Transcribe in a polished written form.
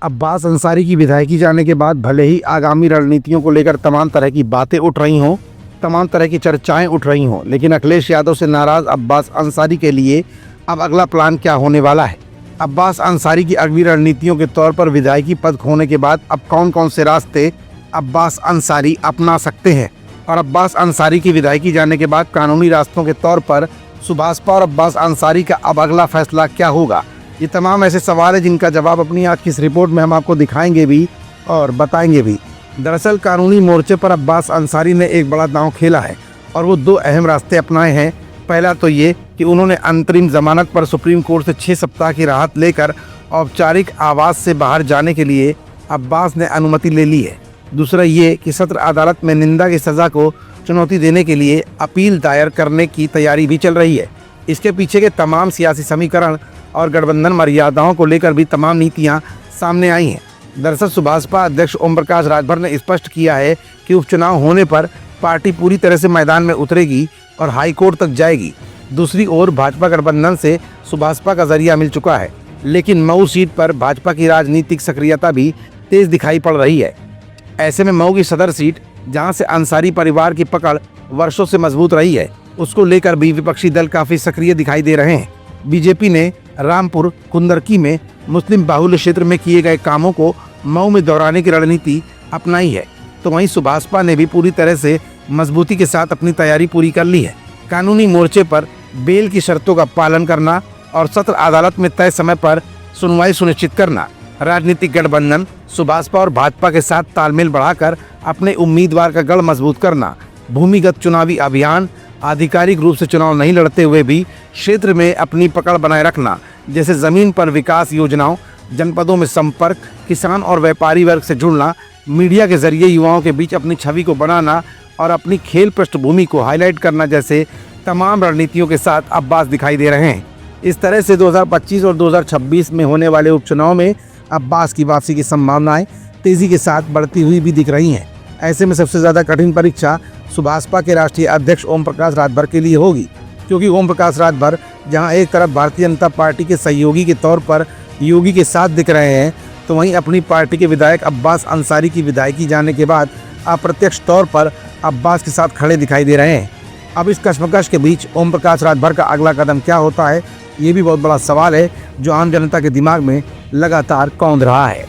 अब्बास अंसारी की विधायकी जाने के बाद भले ही आगामी रणनीतियों को लेकर तमाम तरह की बातें उठ रही हों, तमाम तरह की चर्चाएं उठ रही हों, लेकिन अखिलेश यादव से नाराज अब्बास अंसारी के लिए अब अगला प्लान क्या होने वाला है। अब्बास अंसारी की अगली रणनीतियों के तौर पर विधायकी पद खोने के बाद अब कौन कौन से रास्ते अब्बास अंसारी अपना सकते हैं और अब्बास अंसारी की विधायकी जाने के बाद कानूनी रास्तों के तौर पर सुभाषपा और अब्बास अंसारी का अब अगला फैसला क्या होगा। ये तमाम ऐसे सवाल हैं जिनका जवाब अपनी आज की इस रिपोर्ट में हम आपको दिखाएंगे भी और बताएंगे भी। दरअसल कानूनी मोर्चे पर अब्बास अंसारी ने एक बड़ा दांव खेला है और वो दो अहम रास्ते अपनाए हैं। पहला तो ये कि उन्होंने अंतरिम जमानत पर सुप्रीम कोर्ट से 6 सप्ताह की राहत लेकर औपचारिक आवास से बाहर जाने के लिए अब्बास ने अनुमति ले ली है। दूसरा ये कि सत्र अदालत में निंदा की सज़ा को चुनौती देने के लिए अपील दायर करने की तैयारी भी चल रही है। इसके पीछे के तमाम सियासी समीकरण और गठबंधन मर्यादाओं को लेकर भी तमाम नीतियां सामने आई हैं। दरअसल सुभाषपा अध्यक्ष ओम प्रकाश राजभर ने स्पष्ट किया है कि उपचुनाव होने पर पार्टी पूरी तरह से मैदान में उतरेगी और हाईकोर्ट तक जाएगी। दूसरी ओर भाजपा गठबंधन से सुभाषपा का जरिया मिल चुका है, लेकिन मऊ सीट पर भाजपा की राजनीतिक सक्रियता भी तेज दिखाई पड़ रही है। ऐसे में मऊ की सदर सीट, जहां से अंसारी परिवार की पकड़ वर्षों से मजबूत रही है, उसको लेकर भी विपक्षी दल काफी सक्रिय दिखाई दे रहे हैं। बीजेपी ने रामपुर कुंदरकी में मुस्लिम बाहुल्य क्षेत्र में किए गए कामों को मऊ में दोहराने की रणनीति अपनाई है, तो वहीं सुभाषपा ने भी पूरी तरह से मजबूती के साथ अपनी तैयारी पूरी कर ली है। कानूनी मोर्चे पर बेल की शर्तों का पालन करना और सत्र अदालत में तय समय पर सुनवाई सुनिश्चित करना, राजनीतिक गठबंधन सुभाषपा और भाजपा के साथ तालमेल बढ़ाकर अपने उम्मीदवार का गढ़ मजबूत करना, भूमिगत चुनावी अभियान, आधिकारिक रूप से चुनाव नहीं लड़ते हुए भी क्षेत्र में अपनी पकड़ बनाए रखना, जैसे जमीन पर विकास योजनाओं, जनपदों में संपर्क, किसान और व्यापारी वर्ग से जुड़ना, मीडिया के जरिए युवाओं के बीच अपनी छवि को बनाना और अपनी खेल पृष्ठभूमि को हाईलाइट करना जैसे तमाम रणनीतियों के साथ अब्बास दिखाई दे रहे हैं। इस तरह से 2025 और 2026 में होने वाले उपचुनाव में अब्बास की वापसी की संभावनाएं तेजी के साथ बढ़ती हुई भी दिख रही हैं। ऐसे में सबसे ज़्यादा कठिन परीक्षा सुभाषपा के राष्ट्रीय अध्यक्ष ओम प्रकाश राजभर के लिए होगी, क्योंकि ओम प्रकाश राजभर जहां एक तरफ भारतीय जनता पार्टी के सहयोगी के तौर पर योगी के साथ दिख रहे हैं, तो वहीं अपनी पार्टी के विधायक अब्बास अंसारी की विधायकी जाने के बाद अप्रत्यक्ष तौर पर अब्बास के साथ खड़े दिखाई दे रहे हैं। अब इस कश्मकश के बीच ओम प्रकाश राजभर का अगला कदम क्या होता है, ये भी बहुत बड़ा सवाल है जो आम जनता के दिमाग में लगातार कौंध रहा है।